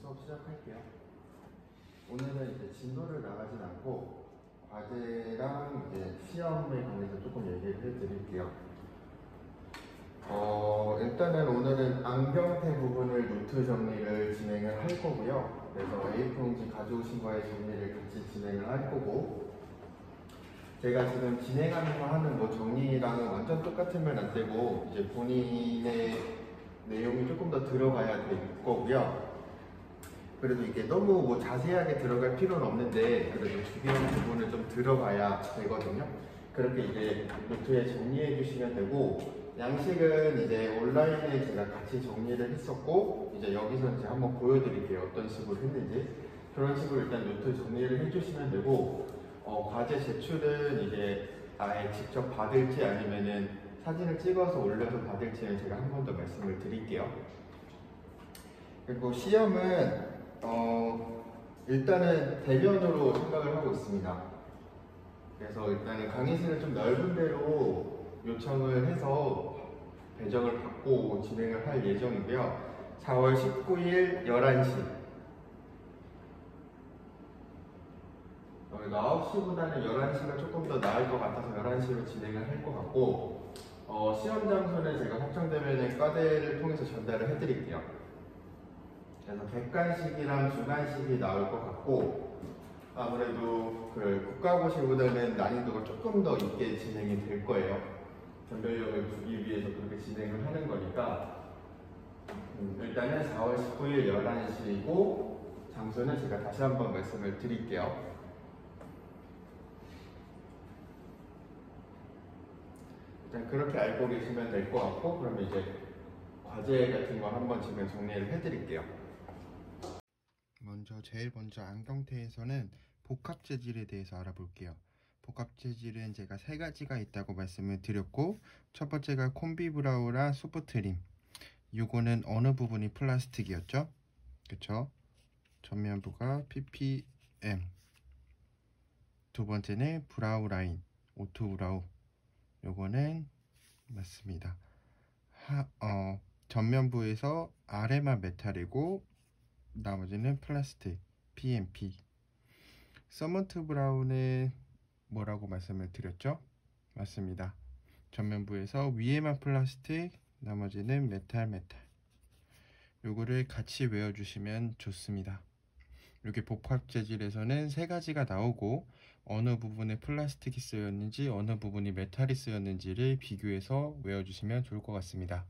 수업 시작할게요. 오늘은 이제 진도를 나가진 않고 과제랑 이제 시험에 관해서 조금 얘기를 해드릴게요. 일단은 오늘은 안경테 부분을 노트 정리를 진행을 할 거고요. 그래서 A4용지 가져오신 거에 정리를 같이 진행을 할 거고, 제가 지금 진행하면서 하는 뭐 정리랑은 완전 똑같으면 안 되고 이제 본인의 내용이 조금 더 들어가야 될 거고요. 그래도 이게 너무 뭐 자세하게 들어갈 필요는 없는데 그래도 중요한 부분을 좀 들어가야 되거든요. 그렇게 이제 노트에 정리해 주시면 되고, 양식은 이제 온라인에 제가 같이 정리를 했었고 이제 여기서 이제 한번 보여드릴게요. 어떤 식으로 했는지. 그런 식으로 일단 노트 정리를 해주시면 되고, 과제 제출은 이제 아예 직접 받을지 아니면은 사진을 찍어서 올려서 받을지는 제가 한 번 더 말씀을 드릴게요. 그리고 시험은 일단은 대면으로 생각을 하고 있습니다. 그래서 일단은 강의실을 좀 넓은 데로 요청을 해서 배정을 받고 진행을 할 예정이고요. 4월 19일 11시. 9시보다는 11시가 조금 더 나을 것 같아서 11시로 진행을 할 것 같고, 시험 장소는 제가 확정되면 과대를 통해서 전달을 해드릴게요. 그래서 객관식이랑 주관식이 나올 것 같고, 아무래도 그 국가고시보다는 난이도가 조금 더 있게 진행이 될 거예요. 변별력을 주기 위해서 그렇게 진행을 하는 거니까, 일단은 4월 19일 11시이고 장소는 제가 다시 한번 말씀을 드릴게요. 일단 그렇게 알고 계시면 될 것 같고, 그러면 이제 과제 같은 거 한번 지금 정리를 해드릴게요. 제일 먼저 안경테에서는 복합 재질에 대해서 알아볼게요. 복합 재질은 제가 세 가지가 있다고 말씀을 드렸고, 첫 번째가 콤비브라우라 소프트림. 요거는 어느 부분이 플라스틱이었죠? 그쵸? 전면부가 PPM. 두 번째는 브라우 라인, 오토 브라우. 요거는 맞습니다. 전면부에서 아래만 메탈이고 나머지는 플라스틱, PMP. 서먼트 브라운은 뭐라고 말씀을 드렸죠? 맞습니다. 전면부에서 위에만 플라스틱, 나머지는 메탈. 요거를 같이 외워주시면 좋습니다. 이렇게 복합 재질에서는 세 가지가 나오고, 어느 부분에 플라스틱이 쓰였는지 어느 부분이 메탈이 쓰였는지를 비교해서 외워주시면 좋을 것 같습니다.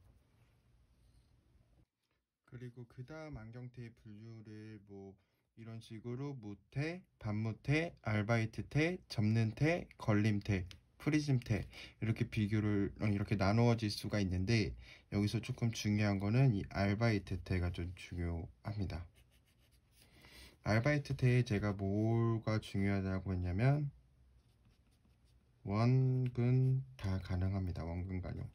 그리고 그 다음 안경테의 분류를 뭐 이런 식으로 무테, 반무테, 알바이트테, 접는테, 걸림테, 프리즘테 이렇게 비교를 이렇게 나누어질 수가 있는데, 여기서 조금 중요한 거는 이 알바이트테가 좀 중요합니다. 알바이트테에 제가 뭐가 중요하다고 했냐면 원근 다 가능합니다. 원근 간용.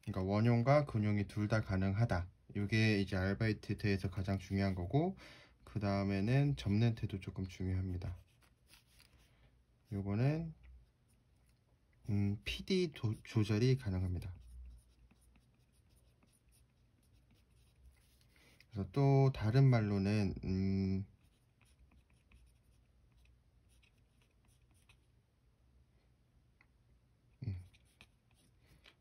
그러니까 원용과 근용이 둘 다 가능하다. 이게 이제 알바이트테에서 가장 중요한 거고, 그 다음에는 접는 태도 조금 중요합니다. 요거는 PD 조절이 가능합니다. 그래서 또 다른 말로는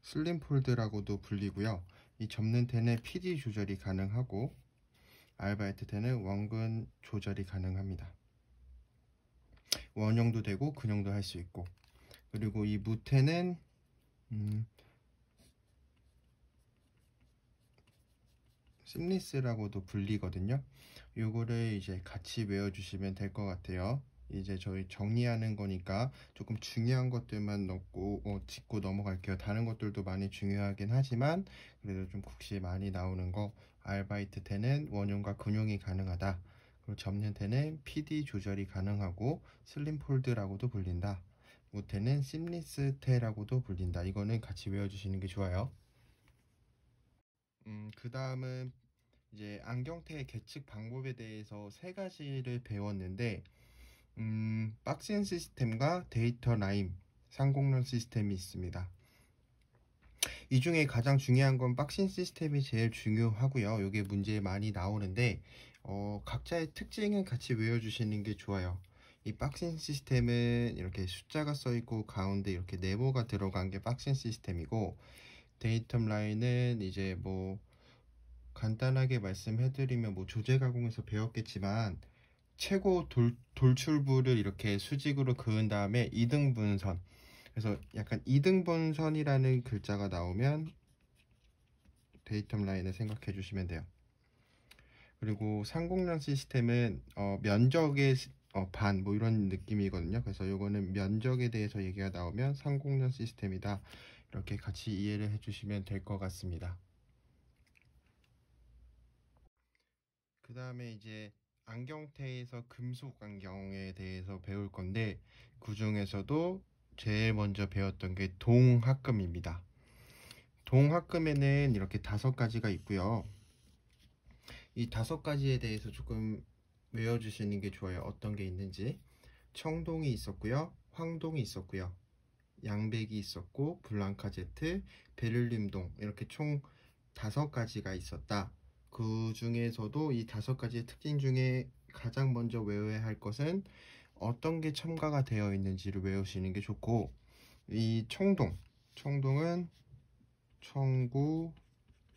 슬림 폴드라고도 불리고요. 이 접는 태는 PD 조절이 가능하고, 알바이트테는 원근 조절이 가능합니다. 원용도 되고 근용도 할 수 있고, 그리고 이 무테는 심리스라고도 불리거든요. 요거를 이제 같이 외워주시면 될 것 같아요. 이제 저희 정리하는 거니까 조금 중요한 것들만 넣고 짚고 넘어갈게요. 다른 것들도 많이 중요하긴 하지만 그래도 좀 국시 많이 나오는 거, 알바이트테는 원용과 근용이 가능하다. 그리고 접는테는 PD 조절이 가능하고 슬림 폴드라고도 불린다. 무테는 심리스 테라고도 불린다. 이거는 같이 외워주시는 게 좋아요. 그 다음은 이제 안경테의 계측 방법에 대해서 세 가지를 배웠는데, 박스인 시스템과 데이터 라인, 상공론 시스템이 있습니다. 이 중에 가장 중요한 건 박싱 시스템이 제일 중요하고요. 이게 문제에 많이 나오는데 각자의 특징은 같이 외워주시는 게 좋아요. 이 박싱 시스템은 이렇게 숫자가 써있고 가운데 이렇게 네모가 들어간 게 박싱 시스템이고, 데이텀 라인은 이제 뭐 간단하게 말씀해드리면 뭐 조제 가공에서 배웠겠지만 최고 돌출부를 이렇게 수직으로 그은 다음에 이등분선, 그래서 약간 이등분선이라는 글자가 나오면 데이텀 라인을 생각해 주시면 돼요. 그리고 상공量시스템은 면적의 반 뭐 이런 느낌이거든요. 그래서 요거는 면적에 대해서 얘기가 나오면 상공量시스템이다, 이렇게 같이 이해를 해주시면 될 것 같습니다. 그 다음에 이제 안경테에서 금속 안경에 대해서 배울 건데, 그 중에서도 제일 먼저 배웠던 게 동합금입니다. 동합금에는 이렇게 5가지가 있고요. 이 5가지에 대해서 조금 외워주시는 게 좋아요. 어떤 게 있는지. 청동이 있었고요, 황동이 있었고요, 양백이 있었고, 블랑카제트, 베를림동, 이렇게 총 5가지가 있었다. 그 중에서도 이 5가지의 특징 중에 가장 먼저 외워야 할 것은 어떤 게 첨가가 되어 있는지를 외우시는 게 좋고, 이 청동은 청구,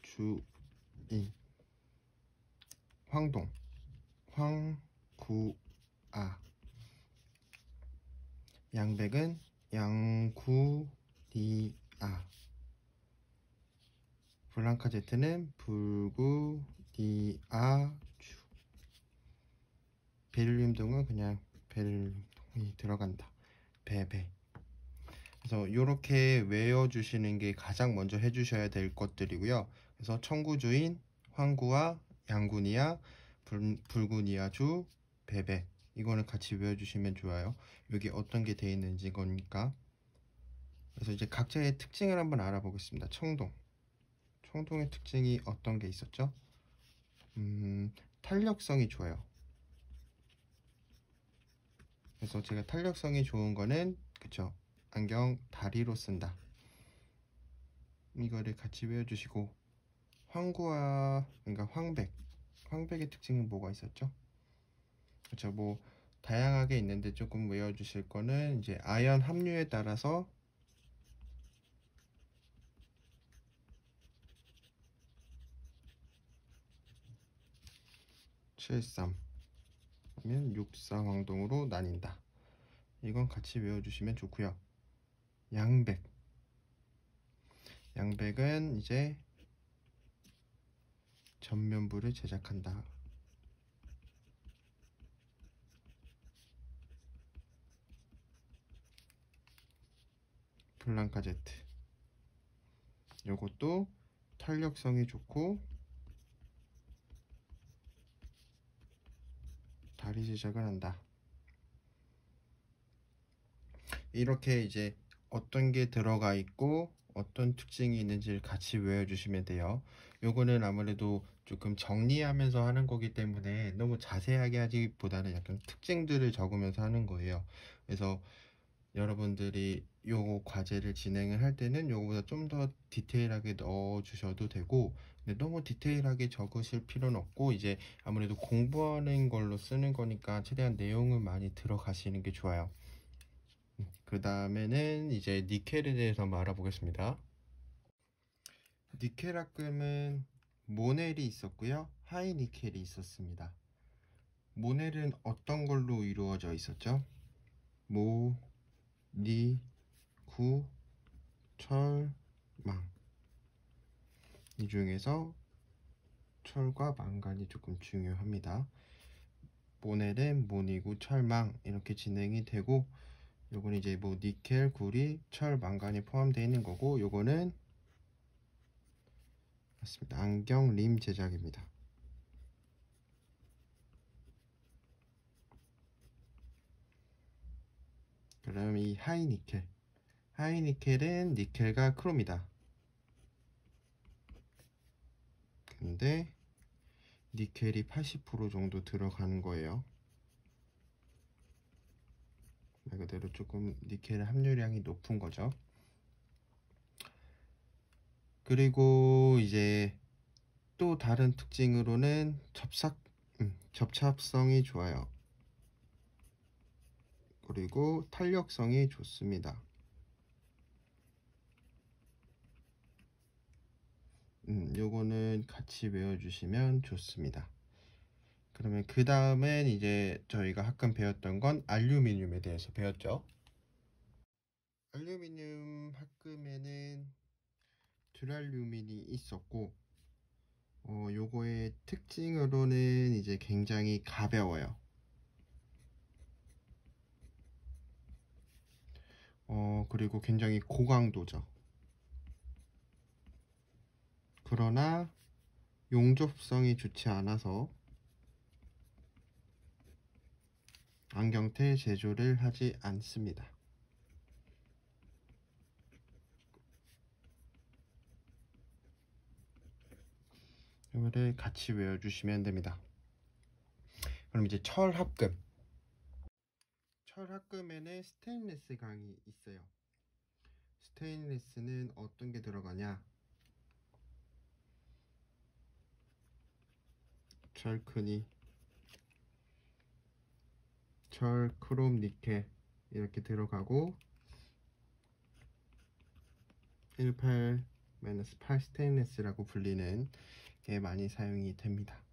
주인, 황동, 황구아, 양백은 양구리아, 블랑카제트는 불구리아주, 베를림동은 그냥 베를림동이 들어간다, 베베. 그래서 이렇게 외워주시는 게 가장 먼저 해주셔야 될 것들이고요. 그래서 청구주인, 황구아, 양구니아, 불구니아주, 베베, 이거는 같이 외워주시면 좋아요. 여기 어떤 게 되어 있는지 거니까. 그래서 이제 각자의 특징을 한번 알아보겠습니다. 청동의 특징이 어떤 게 있었죠? 탄력성이 좋아요. 그래서 제가 탄력성이 좋은 거는, 그쵸, 안경 다리로 쓴다, 이거를 같이 외워주시고, 황구와, 그러니까 황백의 특징은 뭐가 있었죠? 그쵸, 뭐 다양하게 있는데 조금 외워주실 거는 이제 아연 함유에 따라서 73 하면 64황동으로 나뉜다. 이건 같이 외워주시면 좋고요. 양백은 이제 전면부를 제작한다. 블랑카제트, 요것도 탄력성이 좋고 다리 제작을 한다. 이렇게 이제 어떤 게 들어가 있고 어떤 특징이 있는지를 같이 외워주시면 돼요. 요거는 아무래도 조금 정리하면서 하는 거기 때문에 너무 자세하게 하기보다는 약간 특징들을 적으면서 하는 거예요. 그래서 여러분들이 요 과제를 진행을 할 때는 요거보다 좀 더 디테일하게 넣어 주셔도 되고, 근데 너무 디테일하게 적으실 필요는 없고, 이제 아무래도 공부하는 걸로 쓰는 거니까 최대한 내용을 많이 들어가시는 게 좋아요. 그 다음에는 이제 니켈에 대해서 한번 알아보겠습니다. 니켈합금은 모넬이 있었고요, 하이니켈이 있었습니다. 모넬은 어떤 걸로 이루어져 있었죠? 모, 니, 구, 철, 망. 이 중에서 철과 망간이 조금 중요합니다. 모넬은 모니구, 철망 이렇게 진행이 되고, 요건 이제 뭐 니켈, 구리, 철, 망간이 포함되어 있는 거고, 요거는 맞습니다. 안경 림 제작입니다. 그럼 이 하이니켈은 니켈과 크롬이다. 근데 니켈이 80% 정도 들어가는 거예요. 말 그대로 조금 니켈 함유량이 높은 거죠. 그리고 이제 또 다른 특징으로는 접착성이 좋아요. 그리고 탄력성이 좋습니다. 요거는 같이 외워주시면 좋습니다. 그러면 그 다음엔 이제 저희가 가끔 배웠던 건 알루미늄에 대해서 배웠죠. 알루미늄 합금에는 듀랄루민이 있었고, 요거의 특징으로는 이제 굉장히 가벼워요. 그리고 굉장히 고강도죠. 그러나 용접성이 좋지 않아서 안경테 제조를 하지 않습니다. 이거를 같이 외워주시면 됩니다. 그럼 이제 철합금. 철합금에는 스테인리스 강이 있어요. 스테인리스는 어떤 게 들어가냐? 철크니, 철, 크롬, 니켈 이렇게 들어가고 18-8 스테인리스라고 불리는 게 많이 사용이 됩니다.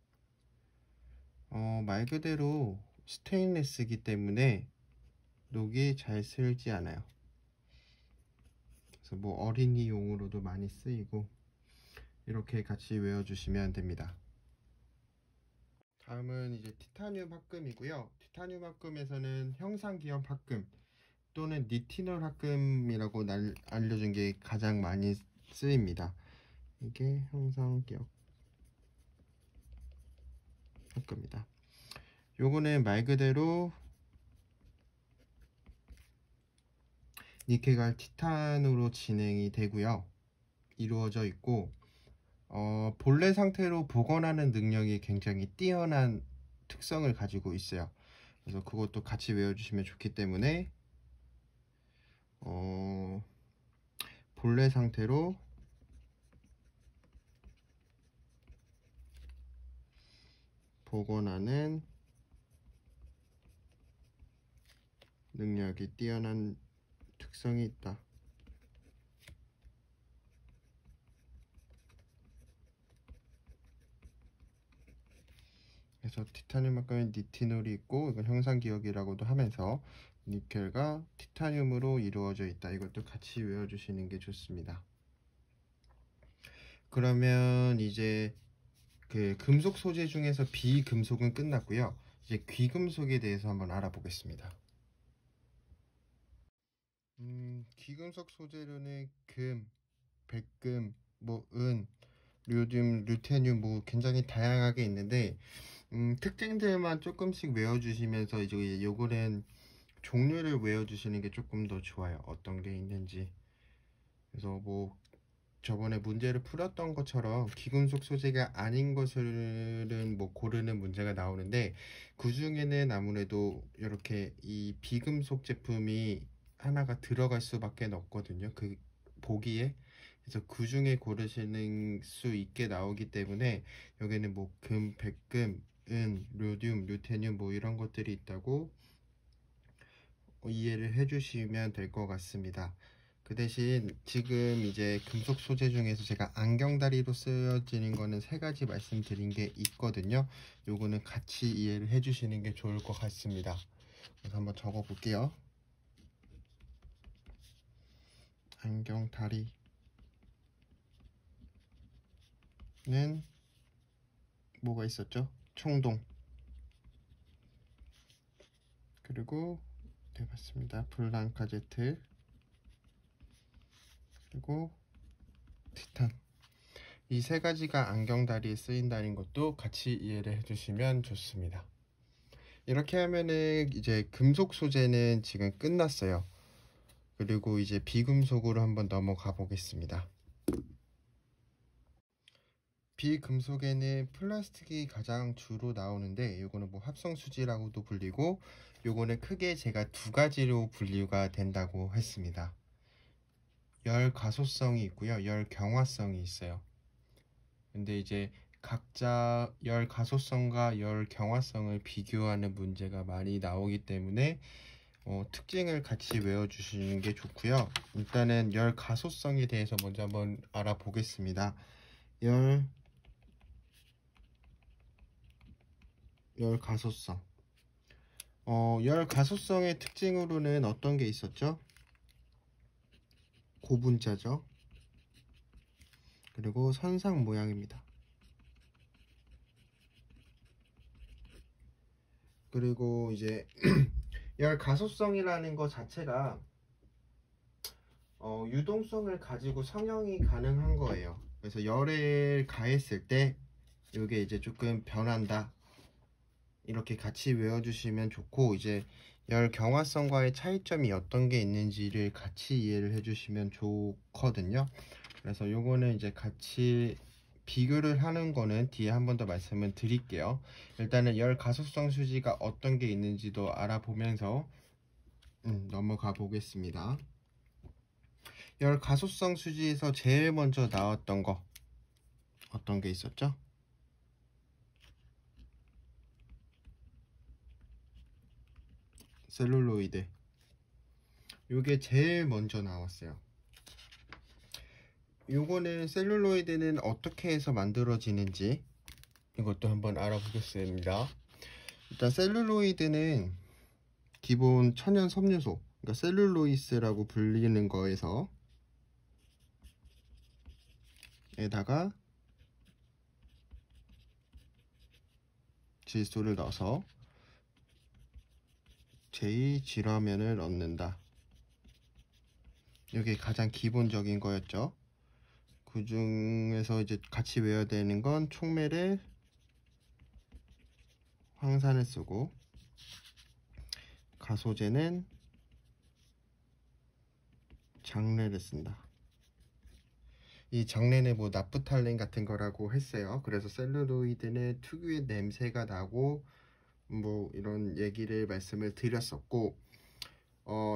말 그대로 스테인리스이기 때문에 녹이 잘 슬지 않아요. 그래서 뭐 어린이용으로도 많이 쓰이고 이렇게 같이 외워주시면 됩니다. 다음은 이제 티타늄 합금이고요. 티타늄 합금에서는 형상기업 합금 또는 니티놀 합금이라고 알려준 게 가장 많이 쓰입니다. 이게 형상기업 합금입니다. 요거는 말 그대로 니켈과 티탄으로 진행이 되고요. 이루어져 있고 본래 상태로 복원하는 능력이 굉장히 뛰어난 특성을 가지고 있어요. 그래서 그것도 같이 외워주시면 좋기 때문에 본래 상태로 복원하는 능력이 뛰어난 특성이 있다. 그래서 티타늄 합금에 니티놀이 있고 이건 형상기억이라고도 하면서 니켈과 티타늄으로 이루어져 있다. 이것도 같이 외워주시는 게 좋습니다. 그러면 이제 그 금속 소재 중에서 비금속은 끝났고요. 이제 귀금속에 대해서 한번 알아보겠습니다. 귀금속 소재로는 금, 백금, 은, 료듐, 루테늄 굉장히 다양하게 있는데 특징들만 조금씩 외워주시면서 이제 요거는 종류를 외워주시는 게 조금 더 좋아요. 어떤 게 있는지. 그래서 저번에 문제를 풀었던 것처럼 귀금속 소재가 아닌 것들은 고르는 문제가 나오는데 그 중에는 아무래도 이렇게 이 비금속 제품이 하나가 들어갈 수밖에 없거든요. 그 보기에. 그래서 그 중에 고르시는 수 있게 나오기 때문에 여기는 금, 백금, 은, 료듐, 루테늄 이런 것들이 있다고 이해를 해주시면 될 것 같습니다. 그 대신 지금 이제 금속 소재 중에서 제가 안경다리로 쓰여지는 거는 3가지 말씀드린 게 있거든요. 요거는 같이 이해를 해주시는 게 좋을 것 같습니다. 그래서 한번 적어 볼게요. 안경다리는 뭐가 있었죠? 청동, 그리고 네 맞습니다. 블랑카제트, 그리고 티탄. 이 3가지가 안경다리에 쓰인다는 것도 같이 이해를 해주시면 좋습니다. 이렇게 하면은 이제 금속 소재는 지금 끝났어요. 그리고 이제 비금속으로 한번 넘어가 보겠습니다. 비금속에는 플라스틱이 가장 주로 나오는데 요거는 합성수지라고도 불리고 요거는 크게 제가 2가지로 분류가 된다고 했습니다. 열 가소성이 있고요. 열 경화성이 있어요. 근데 이제 각자 열 가소성과 열 경화성을 비교하는 문제가 많이 나오기 때문에 특징을 같이 외워주시는 게 좋고요. 일단은 열 가소성에 대해서 먼저 한번 알아보겠습니다. 열 가소성. 열 가소성의 특징으로는 어떤 게 있었죠? 고분자죠. 그리고 선상 모양입니다. 그리고 이제 열 가소성이라는 것 자체가 유동성을 가지고 성형이 가능한 거예요. 그래서 열을 가했을 때 이게 이제 조금 변한다. 이렇게 같이 외워주시면 좋고, 이제 열 경화성과의 차이점이 어떤 게 있는지를 같이 이해를 해주시면 좋거든요. 그래서 요거는 이제 같이 비교를 하는 거는 뒤에 한 번 더 말씀을 드릴게요. 일단은 열 가소성 수지가 어떤 게 있는지도 알아보면서 넘어가 보겠습니다. 열 가소성 수지에서 제일 먼저 나왔던 거 어떤 게 있었죠? 셀룰로이드. 요게 제일 먼저 나왔어요. 요거는 셀룰로이드는 어떻게 해서 만들어지는지 이것도 한번 알아보겠습니다. 일단 셀룰로이드는 기본 천연 섬유소, 그러니까 셀룰로이스라고 불리는 거에서 에다가 질소를 넣어서 제2질화면을 얻는다. 이게 가장 기본적인 거였죠. 그 중에서 이제 같이 외워야 되는 건 촉매를 황산을 쓰고, 가소제는 장례를 쓴다. 이 장례는 뭐 나프탈렌 같은 거라고 했어요. 그래서 셀룰로이드는 특유의 냄새가 나고 뭐 이런 얘기를 말씀을 드렸었고,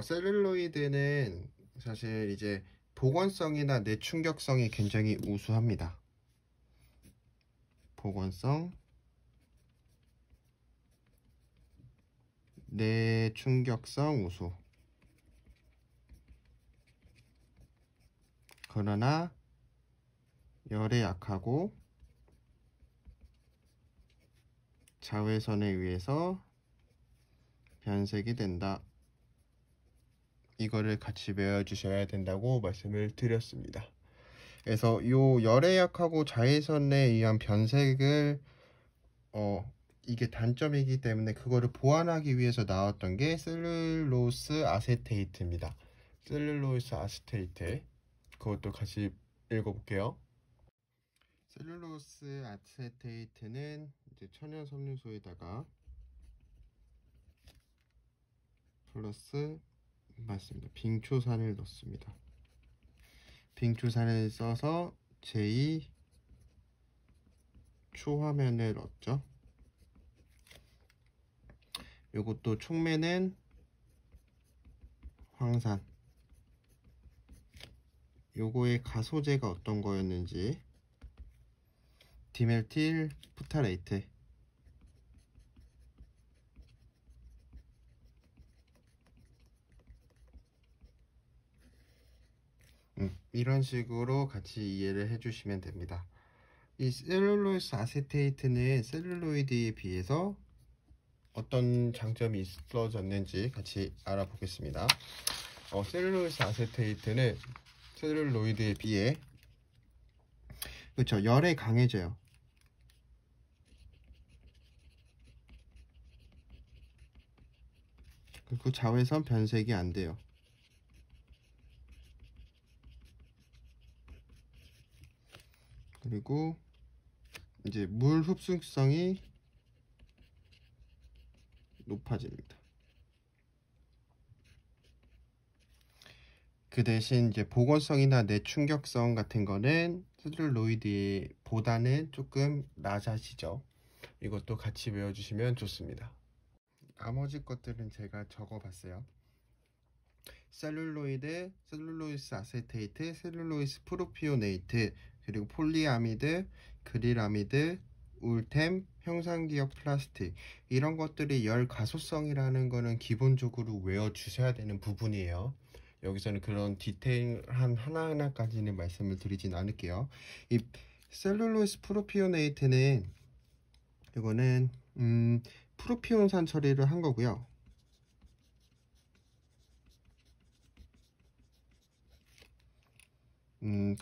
셀룰로이드는 사실 이제 보건성이나 내충격성이 굉장히 우수합니다. 보건성, 내충격성 우수. 그러나 열에 약하고 자외선에 의해서 변색이 된다. 이거를 같이 외워주셔야 된다고 말씀을 드렸습니다. 그래서 요 열에 약하고 자외선에 의한 변색을 이게 단점이기 때문에 그거를 보완하기 위해서 나왔던 게 셀룰로스 아세테이트입니다. 셀룰로스 아세테이트, 그것도 같이 읽어볼게요. 셀룰로스 아세테이트는 이제 천연 섬유소에다가 플러스 맞습니다. 빙초산을 넣습니다. 빙초산을 써서 제2 초화면을 얻죠. 요것도 촉매는 황산. 요거의 가소제가 어떤 거였는지 디멜틸 푸타레이트. 이런 식으로 같이 이해를 해주시면 됩니다. 이 셀룰로스 아세테이트는 셀룰로이드에 비해서 어떤 장점이 있어졌는지 같이 알아보겠습니다. 셀룰로스 아세테이트는 셀룰로이드에 비해 그렇죠, 열에 강해져요. 그리고 자외선 변색이 안 돼요. 그리고 이제 물 흡수성이 높아집니다. 그 대신 이제 보건성이나 내충격성 같은 거는 셀룰로이드보다는 조금 낮아지죠. 이것도 같이 외워주시면 좋습니다. 나머지 것들은 제가 적어봤어요. 셀룰로이드, 셀룰로이스 아세테이트, 셀룰로이스 프로피오네이트, 그리고 폴리아미드, 그릴아미드, 울템, 형상기억 플라스틱, 이런 것들이 열 가소성이라는 거는 기본적으로 외워주셔야 되는 부분이에요. 여기서는 그런 디테일한 하나하나까지는 말씀을 드리진 않을게요. 이 셀룰로이스 프로피오네이트는 이거는 프로피온산 처리를 한 거고요.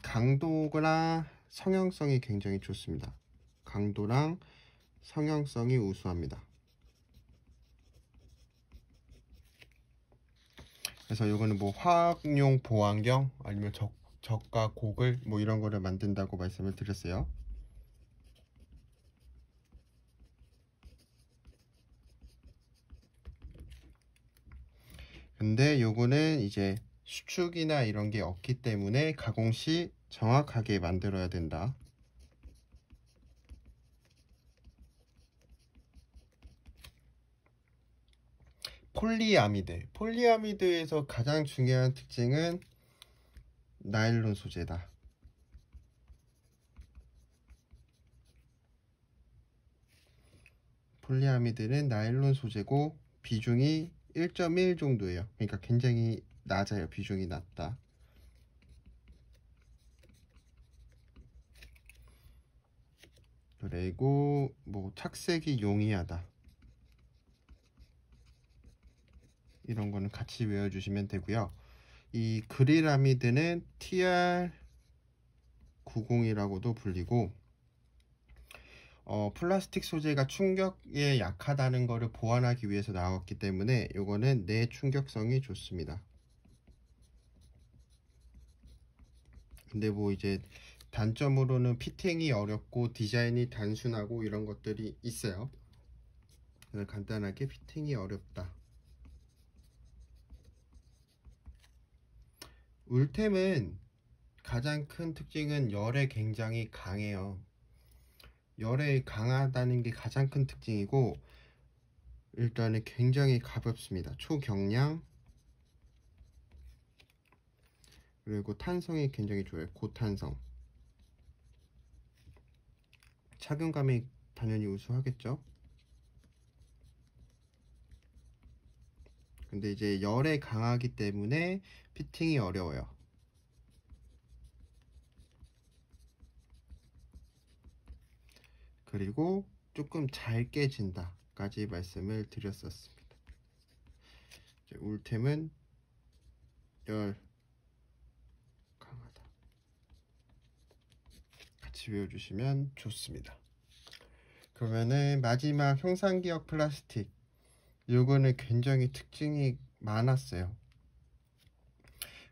강도나 성형성이 굉장히 좋습니다. 강도랑 성형성이 우수합니다. 그래서 이거는 뭐 화학용 보안경 아니면 저가 고글 뭐 이런 거를 만든다고 말씀을 드렸어요. 근데 요거는 이제 수축이나 이런 게 없기 때문에 가공 시 정확하게 만들어야 된다. 폴리아미드에서 가장 중요한 특징은 나일론 소재다. 폴리아미드는 나일론 소재고 비중이 1.1 정도예요. 그러니까 굉장히 낮아요. 비중이 낮다. 그리고 뭐 착색이 용이하다. 이런 거는 같이 외워주시면 되고요. 이 그릴아미드는 TR90이라고도 불리고 플라스틱 소재가 충격에 약하다는 것을 보완하기 위해서 나왔기 때문에 이거는 내충격성이 좋습니다. 근데 뭐 이제 단점으로는 피팅이 어렵고 디자인이 단순하고 이런 것들이 있어요. 그래서 간단하게 피팅이 어렵다. 울템은 가장 큰 특징은 열에 굉장히 강해요. 열에 강하다는 게 가장 큰 특징이고 일단은 굉장히 가볍습니다. 초경량 그리고 탄성이 굉장히 좋아요. 고탄성. 착용감이 당연히 우수하겠죠. 근데 이제 열에 강하기 때문에 피팅이 어려워요. 그리고 조금 잘 깨진다 까지 말씀을 드렸었습니다. 이제 울템은 열 강하다. 같이 외워주시면 좋습니다. 그러면은 마지막 형상기억 플라스틱, 요거는 굉장히 특징이 많았어요.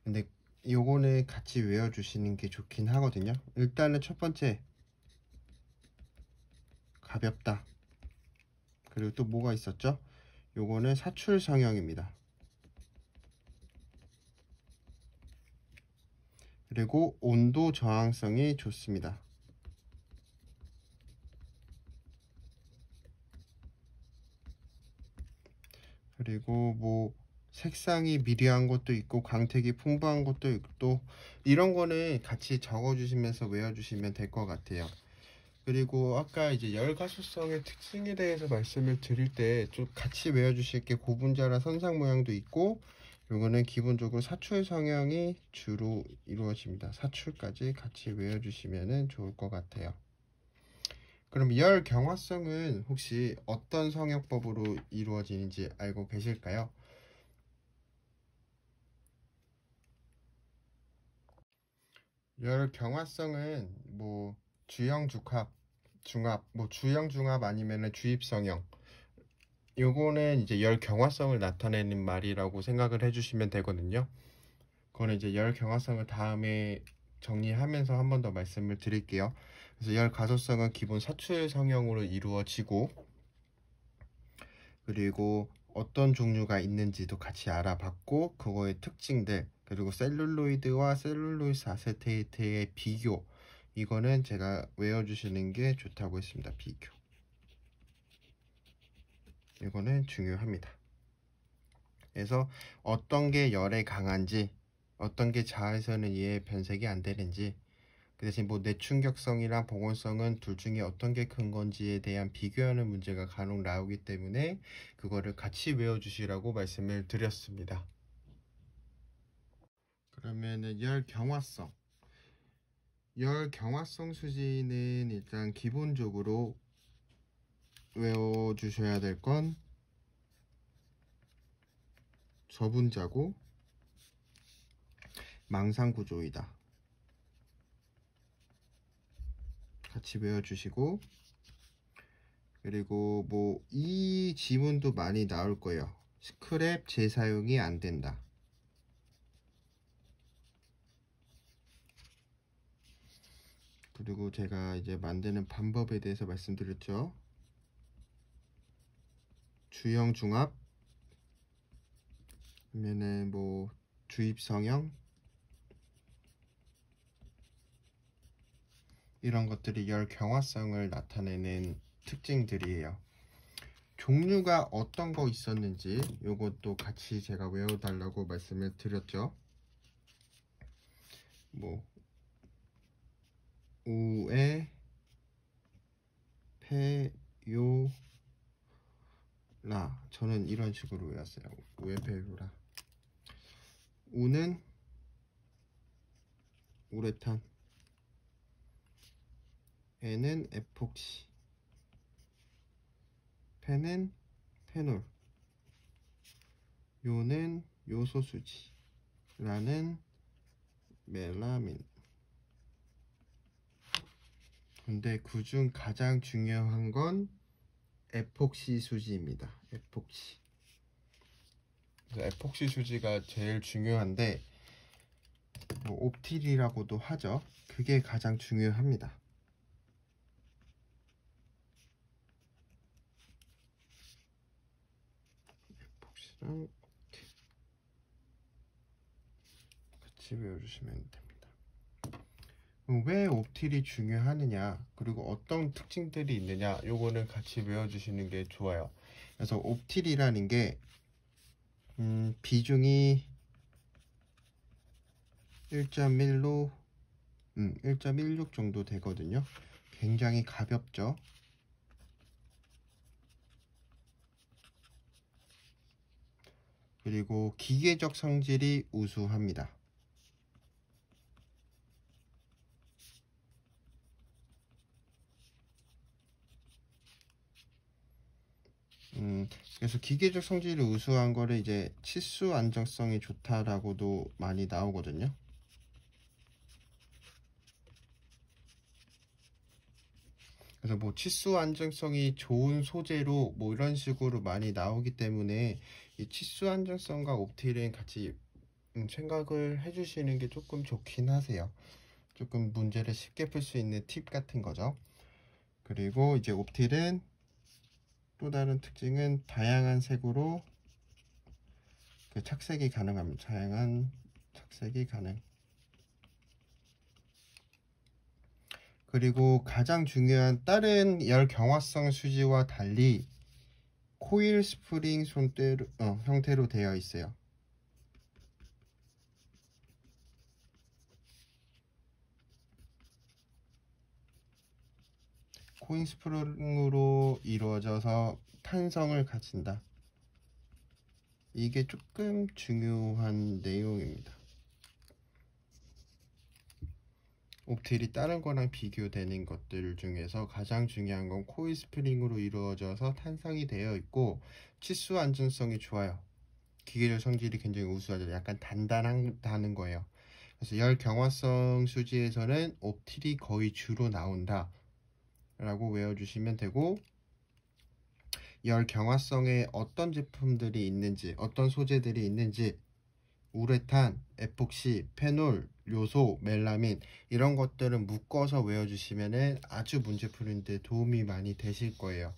근데 요거는 같이 외워주시는 게 좋긴 하거든요. 일단은 첫 번째, 가볍다. 그리고 또 뭐가 있었죠? 요거는 사출 성형입니다. 그리고 온도 저항성이 좋습니다. 그리고 뭐 색상이 미려한 것도 있고 광택이 풍부한 것도 있고 이런 거는 같이 적어주시면서 외워주시면 될 것 같아요. 그리고 아까 이제 열가소성의 특징에 대해서 말씀을 드릴 때 좀 같이 외워주실 게 고분자라 선상 모양도 있고 요거는 기본적으로 사출 성형이 주로 이루어집니다. 사출까지 같이 외워주시면 좋을 것 같아요. 그럼 열 경화성은 혹시 어떤 성형법으로 이루어지는지 알고 계실까요? 열 경화성은 뭐 주형 중합, 뭐 주형 중합 아니면은 주입 성형, 요거는 이제 열 경화성을 나타내는 말이라고 생각을 해주시면 되거든요. 그거는 이제 열 경화성을 다음에 정리하면서 한 번 더 말씀을 드릴게요. 그래서 열 가소성은 기본 사출 성형으로 이루어지고 그리고 어떤 종류가 있는지도 같이 알아봤고 그거의 특징들 그리고 셀룰로이드와 셀룰로이스 아세테이트의 비교, 이거는 제가 외워주시는 게 좋다고 했습니다. 비교, 이거는 중요합니다. 그래서 어떤 게 열에 강한지, 어떤 게 자외선에 의해 변색이 안 되는지, 그 대신 뭐 내충격성이랑 보건성은 둘 중에 어떤 게 큰 건지에 대한 비교하는 문제가 간혹 나오기 때문에 그거를 같이 외워주시라고 말씀을 드렸습니다. 그러면은 열 경화성 수지는 일단 기본적으로 외워주셔야 될 건 저분자고 망상구조이다. 같이 외워주시고, 그리고 뭐 이 지문도 많이 나올 거예요. 스크랩 재사용이 안 된다. 그리고 제가 이제 만드는 방법에 대해서 말씀드렸죠. 주형 중합, 그러면은 뭐 주입 성형, 이런 것들이 열 경화성을 나타내는 특징들이에요. 종류가 어떤 거 있었는지 요것도 같이 제가 외워달라고 말씀을 드렸죠. 뭐 우에 페요라, 저는 이런 식으로 외웠어요. 우에 페요라. 우는 우레탄, 에는 에폭시, 페는 페놀, 요는 요소수지, 라는 멜라민. 근데 그중 가장 중요한 건 에폭시 수지입니다. 에폭시. 그래서 에폭시 수지가 제일 중요한데 뭐 옵틸이라고도 하죠. 그게 가장 중요합니다. 에폭시랑 같이 외워주시면 됩니다. 왜 옵틸이 중요하느냐, 그리고 어떤 특징들이 있느냐, 요거는 같이 외워주시는 게 좋아요. 그래서 옵틸이라는 게 비중이 1.16 정도 되거든요. 굉장히 가볍죠. 그리고 기계적 성질이 우수합니다. 그래서 기계적 성질이 우수한 거를 이제 치수 안정성이 좋다라고도 많이 나오거든요. 그래서 뭐 치수 안정성이 좋은 소재로 뭐 이런 식으로 많이 나오기 때문에 이 치수 안정성과 옵틸은 같이 생각을 해주시는 게 조금 좋긴 하세요. 조금 문제를 쉽게 풀 수 있는 팁 같은 거죠. 그리고 이제 옵틸은 또 다른 특징은 다양한 색으로 그 착색이 가능합니다. 다양한 착색이 가능. 그리고 가장 중요한 다른 열 경화성 수지와 달리 코일 스프링 형태로 되어 있어요. 코일 스프링으로 이루어져서 탄성을 가진다. 이게 조금 중요한 내용입니다. 옵틸이 다른 거랑 비교되는 것들 중에서 가장 중요한 건 코일 스프링으로 이루어져서 탄성이 되어 있고 치수 안전성이 좋아요. 기계적 성질이 굉장히 우수하죠. 약간 단단하다는 거예요. 그래서 열 경화성 수지에서는 옵틸이 거의 주로 나온다 라고 외워주시면 되고, 열 경화성에 어떤 제품들이 있는지, 어떤 소재들이 있는지, 우레탄, 에폭시, 페놀, 요소, 멜라민, 이런 것들은 묶어서 외워주시면 아주 문제 푸는데 도움이 많이 되실 거예요.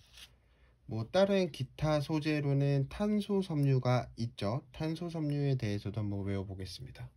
뭐 다른 기타 소재로는 탄소 섬유가 있죠. 탄소 섬유에 대해서도 한번 외워보겠습니다.